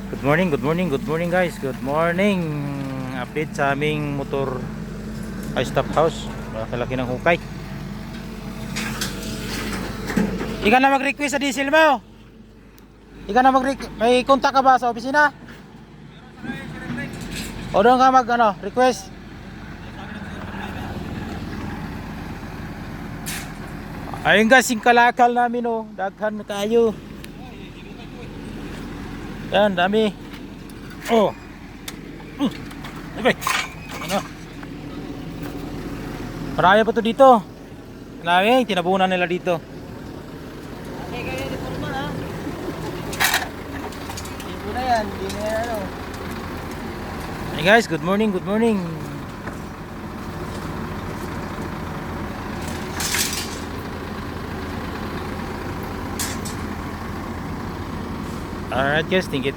Good morning, good morning, good morning guys. Good morning. Update sa aming motor ay stop house. Malaki ng hukay. Ika na mag-request sa diesel mo. Ika na may contact ka ba sa opisina? O doon ka request. Ayun guys, yung kalakal namin oh. Daghan na kayo. Yan, dami. Oh. Okay. Ano? Marami pa to dito. Marami, tinabunan nila dito. Okay, kayo ni Purman ha. Hindi na yan, hindi na yan ano. Hey guys, good morning, good morning. Alright guys, thank you.